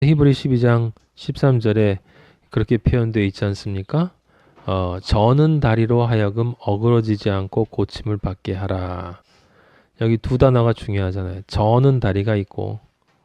히브리 12장 13절에 그렇게 표현되어 있지 않습니까? 저는 다리로 하여금 어그러지지 않고 고침을 받게 하라. 여기 두 단어가 중요하잖아요. 저는 다리가 있고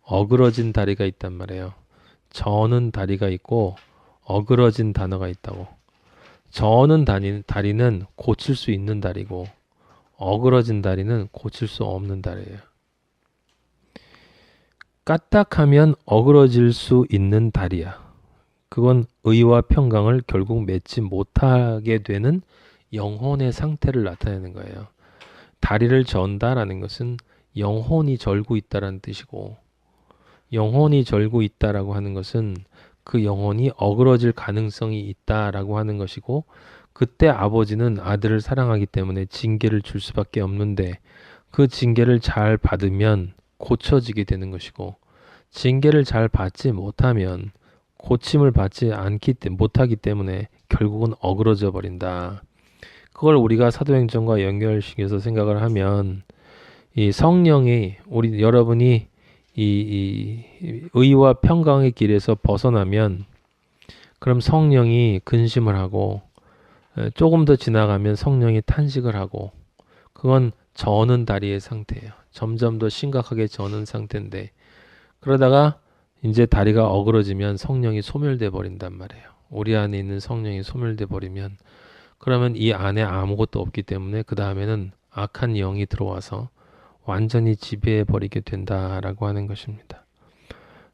어그러진 다리가 있단 말이에요. 저는 다리가 있고 어그러진 단어가 있다고. 저는 다리는 고칠 수 있는 다리고 어그러진 다리는 고칠 수 없는 다리예요. 까딱하면 어그러질 수 있는 다리야. 그건 의와 평강을 결국 맺지 못하게 되는 영혼의 상태를 나타내는 거예요. 다리를 전다라는 것은 영혼이 절고 있다라는 뜻이고, 영혼이 절고 있다라고 하는 것은 그 영혼이 어그러질 가능성이 있다라고 하는 것이고, 그때 아버지는 아들을 사랑하기 때문에 징계를 줄 수밖에 없는데 그 징계를 잘 받으면 고쳐지게 되는 것이고, 징계를 잘 받지 못하면 고침을 받지 못하기 때문에 결국은 어그러져 버린다. 그걸 우리가 사도행전과 연결시켜서 생각을 하면 이 성령이 여러분이 이 의와 평강의 길에서 벗어나면 그럼 성령이 근심을 하고 조금 더 지나가면 성령이 탄식을 하고 그건 저는 다리의 상태예요. 점점 더 심각하게 저는 상태인데 그러다가 이제 다리가 어그러지면 성령이 소멸돼 버린단 말이에요. 우리 안에 있는 성령이 소멸돼 버리면 그러면 이 안에 아무것도 없기 때문에 그 다음에는 악한 영이 들어와서 완전히 지배해 버리게 된다라고 하는 것입니다.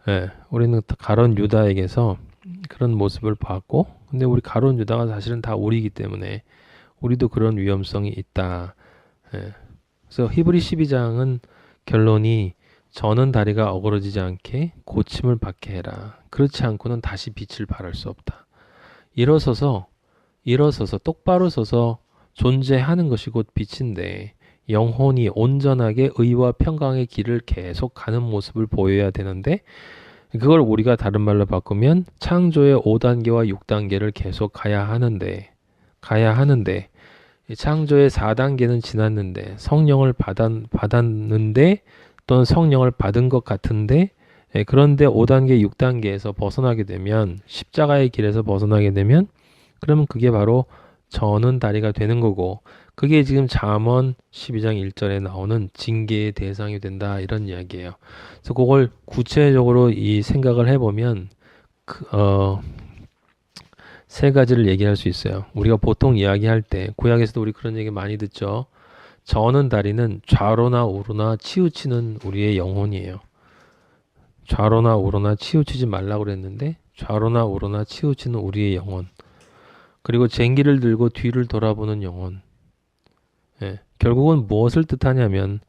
예, 우리는 가론 유다에게서 그런 모습을 봤고, 근데 우리 가론 유다가 사실은 다 우리이기 때문에 우리도 그런 위험성이 있다. 예, 그래서 히브리 12장은 결론이 저는 다리가 어그러지지 않게 고침을 받게 해라. 그렇지 않고는 다시 빛을 발할 수 없다. 일어서서 똑바로 서서 존재하는 것이 곧 빛인데 영혼이 온전하게 의와 평강의 길을 계속 가는 모습을 보여야 되는데 그걸 우리가 다른 말로 바꾸면 창조의 5단계와 6단계를 계속 가야 하는데 창조의 4단계는 지났는데 성령을 받았는데 또는 성령을 받은 것 같은데 그런데 5단계, 6단계에서 벗어나게 되면 십자가의 길에서 벗어나게 되면 그러면 그게 바로 저는 다리가 되는 거고 그게 지금 잠언 12장 1절에 나오는 징계의 대상이 된다 이런 이야기예요. 그래서 그걸 구체적으로 이 생각을 해보면 세 가지를 얘기할 수 있어요. 우리가 보통 이야기할 때 구약에서도 우리 그런 얘기 많이 듣죠. 저는 다리는 좌로나 우로나 치우치는 우리의 영혼이에요. 좌로나 우로나 치우치지 말라고 그랬는데 좌로나 우로나 치우치는 우리의 영혼. 그리고 쟁기를 들고 뒤를 돌아보는 영혼. 예, 결국은 무엇을 뜻하냐면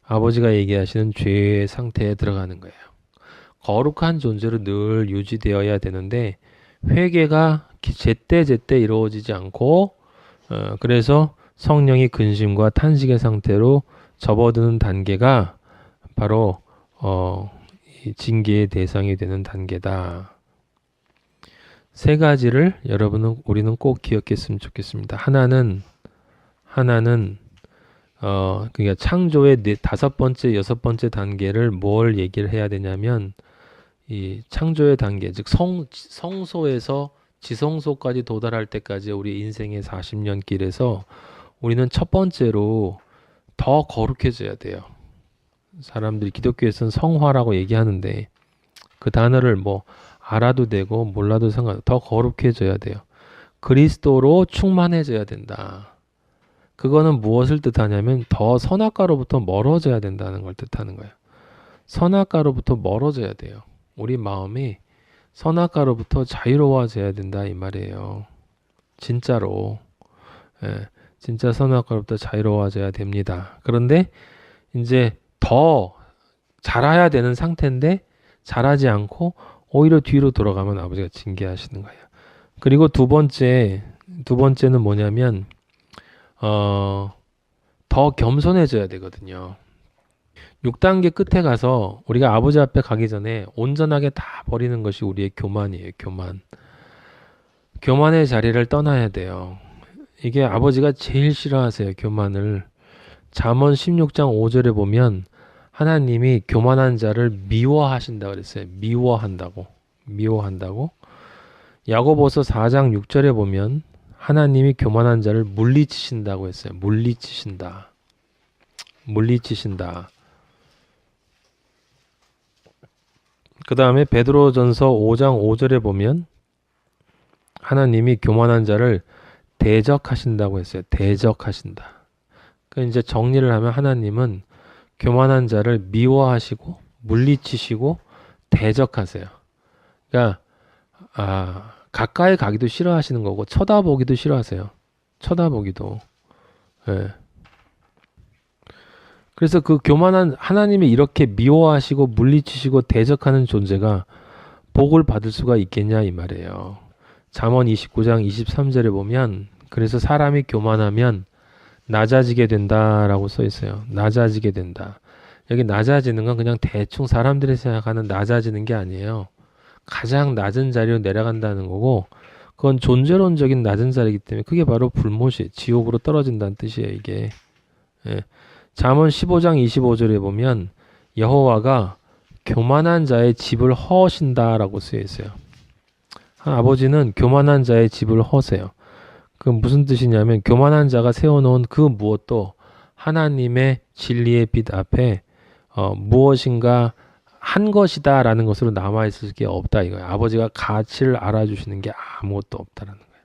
아버지가 얘기하시는 죄의 상태에 들어가는 거예요. 거룩한 존재로 늘 유지되어야 되는데 회개가 제때제때 이루어지지 않고 그래서 성령이 근심과 탄식의 상태로 접어드는 단계가 바로 이 징계의 대상이 되는 단계다. 세 가지를 우리는 꼭 기억했으면 좋겠습니다. 하나는 그러니까 창조의 5번째, 6번째 단계를 뭘 얘기를 해야 되냐면 이 창조의 단계, 즉 성소에서 지성소까지 도달할 때까지 우리 인생의 40년 길에서 우리는 첫 번째로 더 거룩해져야 돼요. 사람들이 기독교에서는 성화라고 얘기하는데 그 단어를 뭐 알아도 되고 몰라도 상관없어요. 더 거룩해져야 돼요. 그리스도로 충만해져야 된다. 그거는 무엇을 뜻하냐면 더 선악과로부터 멀어져야 된다는 걸 뜻하는 거예요. 선악과로부터 멀어져야 돼요. 우리 마음이 선악과로부터 자유로워져야 된다 이 말이에요. 진짜로. 예, 진짜 선악과로부터 자유로워져야 됩니다. 그런데 이제 더 자라야 되는 상태인데 자라지 않고 오히려 뒤로 돌아가면 아버지가 징계하시는 거예요. 그리고 두 번째는 뭐냐면 더 겸손해져야 되거든요. 6단계 끝에 가서 우리가 아버지 앞에 가기 전에 온전하게 다 버리는 것이 우리의 교만이에요. 교만의 자리를 떠나야 돼요. 이게 아버지가 제일 싫어하세요. 교만을. 잠언 16장 5절에 보면 하나님이 교만한 자를 미워하신다 그랬어요. 미워한다고. 야고보서 4장 6절에 보면 하나님이 교만한 자를 물리치신다고 했어요. 물리치신다. 그 다음에 베드로전서 5장 5절에 보면 하나님이 교만한 자를 대적하신다고 했어요. 대적하신다. 그러니까 이제 정리를 하면 하나님은 교만한 자를 미워하시고 물리치시고 대적하세요. 그러니까 가까이 가기도 싫어하시는 거고 쳐다보기도 싫어하세요. 쳐다보기도. 예. 그래서 그 교만한 하나님이 이렇게 미워하시고 물리치시고 대적하는 존재가 복을 받을 수가 있겠냐 이 말이에요. 잠언 29장 23절에 보면 그래서 사람이 교만하면 낮아지게 된다라고 써 있어요. 낮아지게 된다. 여기 낮아지는 건 그냥 대충 사람들이 생각하는 낮아지는 게 아니에요. 가장 낮은 자리로 내려간다는 거고 그건 존재론적인 낮은 자리이기 때문에 그게 바로 불못이 지옥으로 떨어진다는 뜻이에요. 이게. 예. 잠언 15장 25절에 보면 여호와가 교만한 자의 집을 허신다라고 쓰여 있어요. 아버지는 교만한 자의 집을 허세요. 그 무슨 뜻이냐면 교만한 자가 세워놓은 그 무엇도 하나님의 진리의 빛 앞에 무엇인가 한 것이다 라는 것으로 남아있을 게 없다 이거예요. 아버지가 가치를 알아주시는 게 아무것도 없다라는 거예요.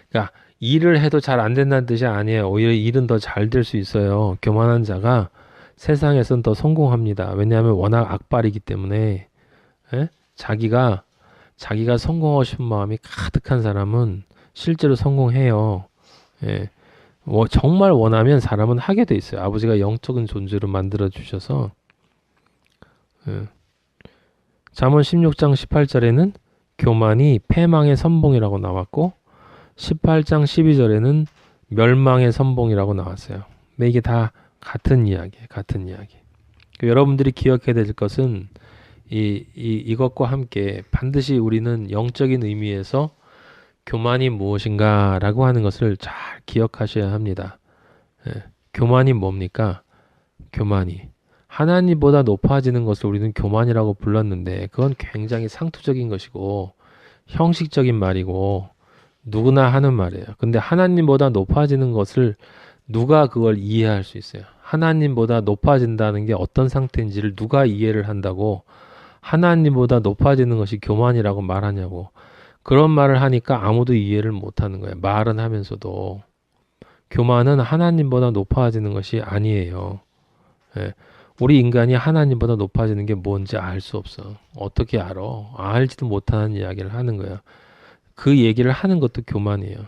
그러니까 일을 해도 잘 안 된다는 뜻이 아니에요. 오히려 일은 더 잘 될 수 있어요. 교만한 자가 세상에선 더 성공합니다. 왜냐하면 워낙 악발이기 때문에. 예? 자기가 성공하고 싶은 마음이 가득한 사람은 실제로 성공해요. 예. 정말 원하면 사람은 하게 돼 있어요. 아버지가 영적인 존재로 만들어 주셔서. 예. 잠언 16장 18절에는 교만이 패망의 선봉이라고 나왔고 18장 12절에는 멸망의 선봉이라고 나왔어요. 근데 이게 다 같은 이야기예요. 여러분들이 기억해야 될 것은 이것과 함께 반드시 우리는 영적인 의미에서 교만이 무엇인가라고 하는 것을 잘 기억하셔야 합니다. 예. 교만이 뭡니까? 교만이 하나님보다 높아지는 것을 우리는 교만이라고 불렀는데 그건 굉장히 상투적인 것이고 형식적인 말이고 누구나 하는 말이에요. 근데 하나님보다 높아지는 것을 누가 그걸 이해할 수 있어요? 하나님보다 높아진다는 게 어떤 상태인지를 누가 이해를 한다고 하나님보다 높아지는 것이 교만이라고 말하냐고. 그런 말을 하니까 아무도 이해를 못하는 거예요. 말은 하면서도. 교만은 하나님보다 높아지는 것이 아니에요. 예. 우리 인간이 하나님보다 높아지는 게 뭔지 알 수 없어. 어떻게 알아? 알지도 못하는 이야기를 하는 거예요. 그 얘기를 하는 것도 교만이에요.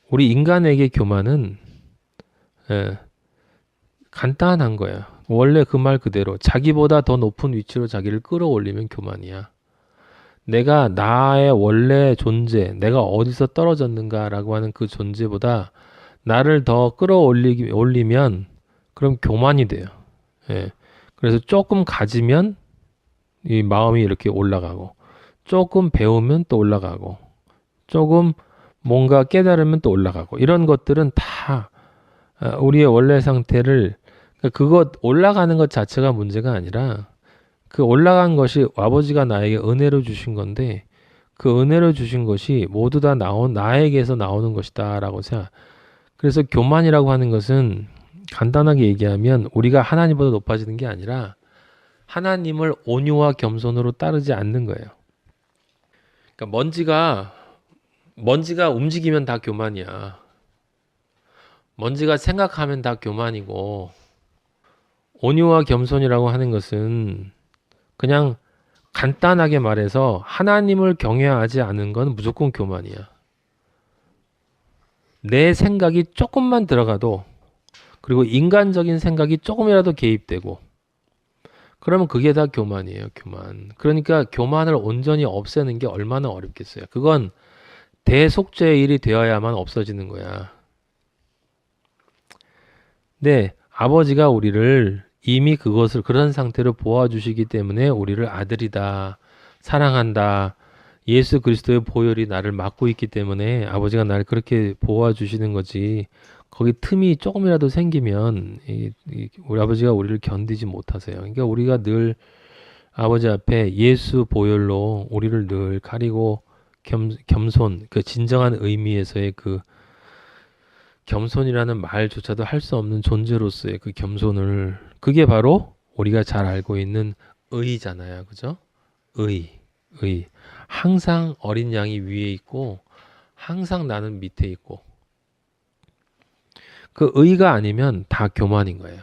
우리 인간에게 교만은 간단한 거예요. 원래 그 말 그대로 자기보다 더 높은 위치로 자기를 끌어올리면 교만이야. 내가 나의 원래 존재, 내가 어디서 떨어졌는가라고 하는 그 존재보다 나를 더 끌어올리면 그럼 교만이 돼요. 예. 그래서 조금 가지면 이 마음이 이렇게 올라가고 조금 배우면 또 올라가고 조금 뭔가 깨달으면 또 올라가고 이런 것들은 다 우리의 원래 상태를 그것 올라가는 것 자체가 문제가 아니라 그 올라간 것이 아버지가 나에게 은혜로 주신 건데 그 은혜로 주신 것이 모두 다 나에게서 나오는 것이다 라고 생각. 그래서 교만이라고 하는 것은 간단하게 얘기하면 우리가 하나님보다 높아지는 게 아니라 하나님을 온유와 겸손으로 따르지 않는 거예요. 그러니까 먼지가 움직이면 다 교만이야. 먼지가 생각하면 다 교만이고 온유와 겸손이라고 하는 것은 그냥 간단하게 말해서 하나님을 경외하지 않은 건 무조건 교만이야. 내 생각이 조금만 들어가도 그리고 인간적인 생각이 조금이라도 개입되고 그러면 그게 다 교만이에요. 교만. 그러니까 교만을 온전히 없애는 게 얼마나 어렵겠어요. 그건 대속죄의 일이 되어야만 없어지는 거야. 네, 아버지가 우리를 이미 그런 상태로 보아주시기 때문에 우리를 아들이다, 사랑한다, 예수 그리스도의 보혈이 나를 막고 있기 때문에 아버지가 나를 그렇게 보아주시는 거지. 거기 틈이 조금이라도 생기면 우리 아버지가 우리를 견디지 못하세요. 그러니까 우리가 늘 아버지 앞에 예수 보혈로 우리를 늘 가리고 겸손, 그 진정한 의미에서의 그 겸손이라는 말조차도 할 수 없는 존재로서의 그 겸손을, 그게 바로 우리가 잘 알고 있는 의잖아요. 그죠? 의. 항상 어린 양이 위에 있고 항상 나는 밑에 있고, 그 의가 아니면 다 교만인 거예요.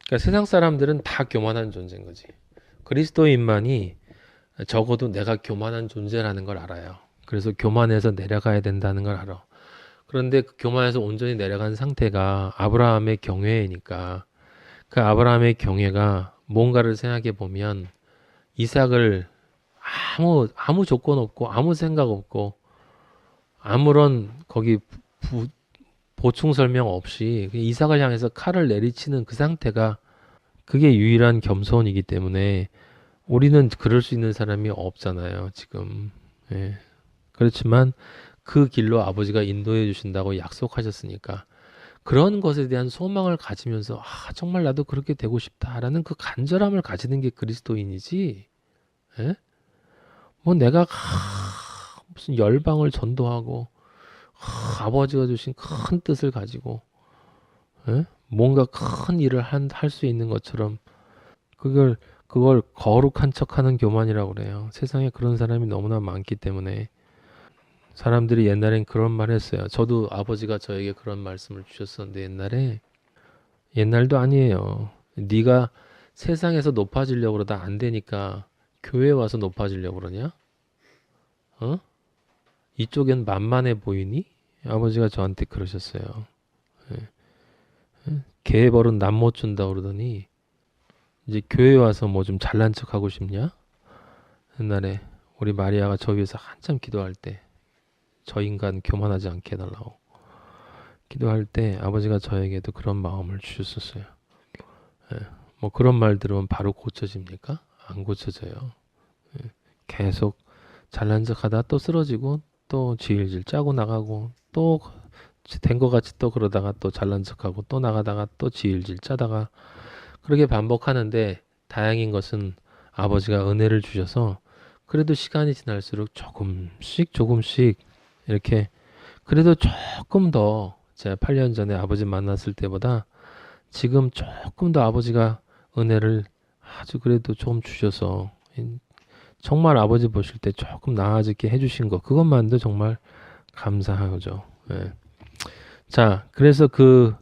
그러니까 세상 사람들은 다 교만한 존재인 거지. 그리스도인만이 적어도 내가 교만한 존재라는 걸 알아요. 그래서 교만해서 내려가야 된다는 걸 알아. 그런데 그 교만에서 온전히 내려간 상태가 아브라함의 경외니까, 그 아브라함의 경외가 뭔가를 생각해 보면 이삭을 아무 조건 없고 아무 생각 없고 아무런 거기 보충 설명 없이 이삭을 향해서 칼을 내리치는 그 상태가, 그게 유일한 겸손이기 때문에 우리는 그럴 수 있는 사람이 없잖아요, 지금. 예. 그렇지만 그 길로 아버지가 인도해 주신다고 약속하셨으니까 그런 것에 대한 소망을 가지면서 정말 나도 그렇게 되고 싶다라는 그 간절함을 가지는 게 그리스도인이지. 예? 뭐 내가 무슨 열방을 전도하고 아버지가 주신 큰 뜻을 가지고 뭔가 큰 일을 할 수 있는 것처럼 그걸 거룩한 척하는 교만이라고 그래요. 세상에 그런 사람이 너무나 많기 때문에 사람들이 옛날엔 그런 말 했어요. 저도 아버지가 저에게 그런 말씀을 주셨었는데, 옛날도 아니에요. 네가 세상에서 높아지려고 그러다 안 되니까 교회 와서 높아지려고 그러냐? 어? 이쪽엔 만만해 보이니? 아버지가 저한테 그러셨어요. 개 벌은 남 못 준다 그러더니 이제 교회 와서 뭐 좀 잘난 척 하고 싶냐? 옛날에 우리 마리아가 저 위에서 한참 기도할 때, 저 인간 교만하지 않게 해달라고 기도할 때 아버지가 저에게도 그런 마음을 주셨었어요. 뭐 그런 말 들으면 바로 고쳐집니까? 안 고쳐져요. 계속 잘난 척 하다 또 쓰러지고 또 질질 짜고 나가고 또 된 것 같이 또 그러다가 또 잘난 척하고 또 나가다가 또 질질 짜다가 그렇게 반복하는데, 다행인 것은 아버지가 은혜를 주셔서 그래도 시간이 지날수록 조금씩 이렇게, 그래도 조금 더 제가 8년 전에 아버지 만났을 때보다 지금 조금 더 아버지가 은혜를 아주 그래도 좀 주셔서 정말 아버지 보실 때 조금 나아지게 해주신 것, 그것만도 정말 감사하죠. 예. 자, 그래서 그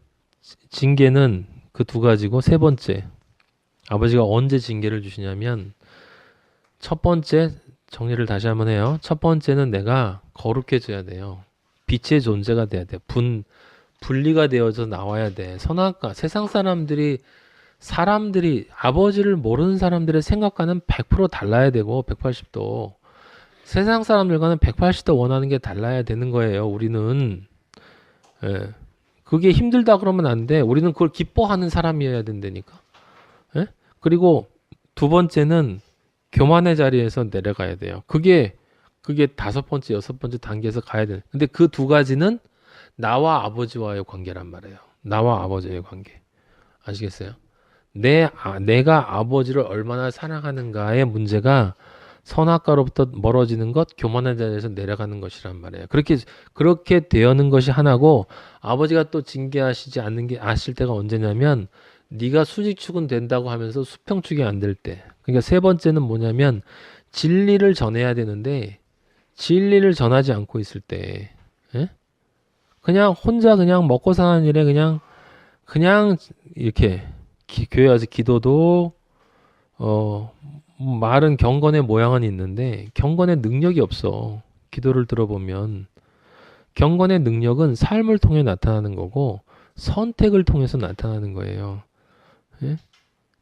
징계는 그 두 가지고, 세 번째, 아버지가 언제 징계를 주시냐면, 첫 번째, 정리를 다시 한번 해요. 첫 번째는 내가 거룩해져야 돼요. 빛의 존재가 돼야 돼. 분리가 되어서 나와야 돼. 선악과, 세상 사람들이 아버지를 모르는 사람들의 생각과는 100% 달라야 되고, 180도. 세상 사람들과는 180도 원하는 게 달라야 되는 거예요, 우리는. 예. 그게 힘들다 그러면 안 돼. 우리는 그걸 기뻐하는 사람이어야 된다니까. 예? 그리고 두 번째는 교만의 자리에서 내려가야 돼요. 그게 다섯 번째, 여섯 번째 단계에서 가야 돼. 근데 그 두 가지는 나와 아버지와의 관계란 말이에요. 나와 아버지의 관계. 아시겠어요? 내가 아버지를 얼마나 사랑하는가의 문제가 선악과로부터 멀어지는 것, 교만의 자리에서 내려가는 것이란 말이에요. 그렇게 되어는 것이 하나고, 아버지가 또 징계하시지 않는 게 아실 때가 언제냐면, 네가 수직축은 된다고 하면서 수평축이 안 될 때. 그러니까 세 번째는 뭐냐면, 진리를 전해야 되는데 진리를 전하지 않고 있을 때, 예? 그냥 혼자 그냥 먹고 사는 일에 그냥 이렇게 교회 와서 기도도 말은 경건의 모양은 있는데 경건의 능력이 없어. 기도를 들어보면 경건의 능력은 삶을 통해 나타나는 거고 선택을 통해서 나타나는 거예요. 예?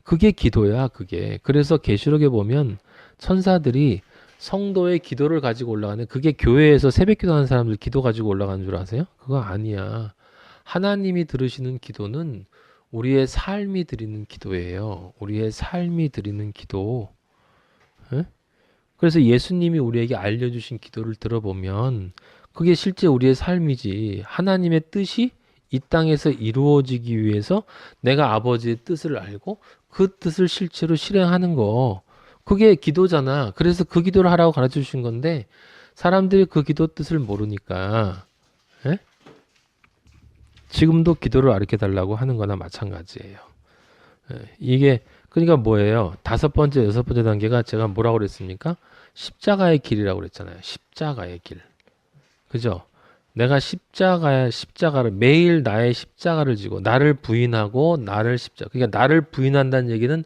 그게 기도야, 그게. 그래서 계시록에 보면 천사들이 성도의 기도를 가지고 올라가는, 그게 교회에서 새벽 기도하는 사람들 기도 가지고 올라가는 줄 아세요? 그거 아니야. 하나님이 들으시는 기도는 우리의 삶이 드리는 기도예요. 우리의 삶이 드리는 기도. 예? 그래서 예수님이 우리에게 알려주신 기도를 들어보면 그게 실제 우리의 삶이지. 하나님의 뜻이 이 땅에서 이루어지기 위해서 내가 아버지의 뜻을 알고 그 뜻을 실제로 실행하는 거. 그게 기도잖아. 그래서 그 기도를 하라고 가르쳐 주신 건데 사람들이 그 기도 뜻을 모르니까 예? 지금도 기도를 가르쳐 달라고 하는 거나 마찬가지예요. 예, 이게 그러니까 뭐예요? 다섯 번째, 여섯 번째 단계가 제가 뭐라고 그랬습니까? 십자가의 길이라고 그랬잖아요. 십자가의 길. 그죠? 내가 십자가를 매일 나의 십자가를 지고 나를 부인하고 나를 그러니까 나를 부인한다는 얘기는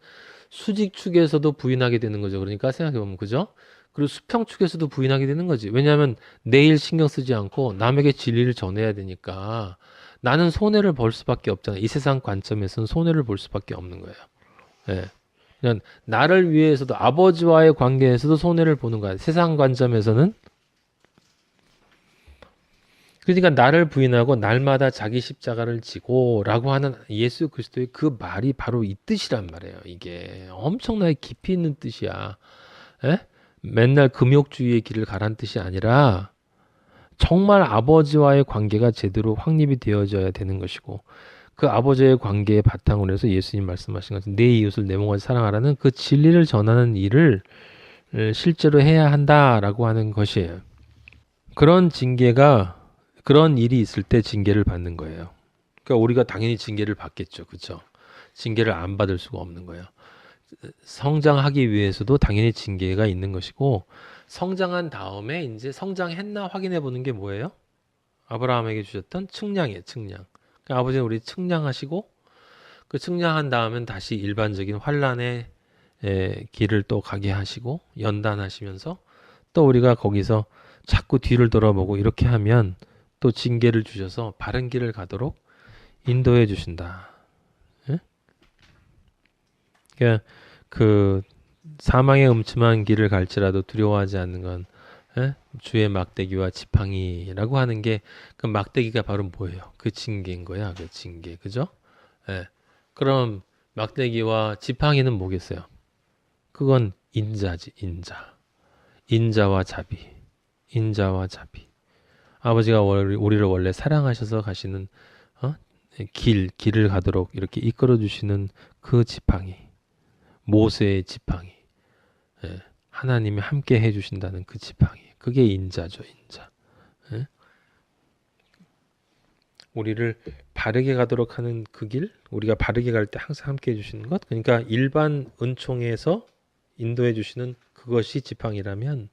수직 축에서도 부인하게 되는 거죠. 그러니까 생각해 보면 그죠? 그리고 수평 축에서도 부인하게 되는 거지. 왜냐하면 내일 신경 쓰지 않고 남에게 진리를 전해야 되니까 나는 손해를 볼 수밖에 없잖아. 이 세상 관점에서는 손해를 볼 수밖에 없는 거예요. 예. 그냥 나를 위해서도 아버지와의 관계에서도 손해를 보는 거야. 세상 관점에서는 그러니까 나를 부인하고 날마다 자기 십자가를 지고라고 하는 예수 그리스도의 그 말이 바로 이 뜻이란 말이에요. 이게 엄청나게 깊이 있는 뜻이야. 에? 맨날 금욕주의의 길을 가란 뜻이 아니라 정말 아버지와의 관계가 제대로 확립이 되어져야 되는 것이고 그 아버지의 관계의 바탕으로 해서 예수님 말씀하신 것처럼 내 이웃을 내 몸같이 사랑하라는 그 진리를 전하는 일을 실제로 해야 한다라고 하는 것이에요. 그런 징계가 그런 일이 있을 때 징계를 받는 거예요. 그러니까 우리가 당연히 징계를 받겠죠. 그렇죠? 징계를 안 받을 수가 없는 거예요. 성장하기 위해서도 당연히 징계가 있는 것이고 성장한 다음에 이제 성장했나 확인해 보는 게 뭐예요? 아브라함에게 주셨던 측량이에요. 측량. 그러니까 아버지는 우리 측량하시고 그 측량한 다음엔 다시 일반적인 환란의 길을 또 가게 하시고 연단하시면서 또 우리가 거기서 자꾸 뒤를 돌아보고 이렇게 하면 또 징계를 주셔서 바른 길을 가도록 인도해 주신다. 예? 그러니까 그 사망의 음침한 길을 갈지라도 두려워하지 않는 건 예? 주의 막대기와 지팡이라고 하는 게 그 막대기가 바로 뭐예요? 그 징계인 거야. 그 징계. 그죠? 예. 그럼 막대기와 지팡이는 뭐겠어요? 그건 인자지, 인자. 인자와 자비. 인자와 자비. 아버지가 우리를 원래 사랑하셔서 가시는 어? 길을 가도록 이렇게 이끌어 주시는 그 지팡이. 모세의 지팡이. 예. 하나님이 함께 해 주신다는 그 지팡이. 그게 인자죠, 인자. 예? 우리를 바르게 가도록 하는 그 길, 우리가 바르게 갈 때 항상 함께 해주시는 것, 그러니까 일반 은총에서 인도해 주시는 그것이 지팡이라면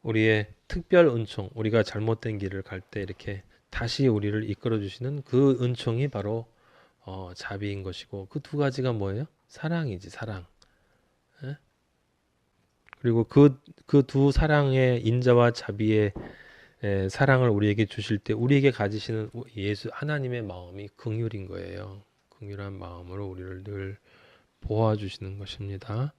우리의 특별 은총, 우리가 잘못된 길을 갈 때 이렇게 다시 우리를 이끌어 주시는 그 은총이 바로 자비인 것이고 그 두 가지가 뭐예요? 사랑이지, 사랑. 예? 그리고 그 두 사랑의 인자와 자비의 사랑을 우리에게 주실 때 우리에게 가지시는 예수 하나님의 마음이 긍휼인 거예요. 긍휼한 마음으로 우리를 늘 보호해 주시는 것입니다.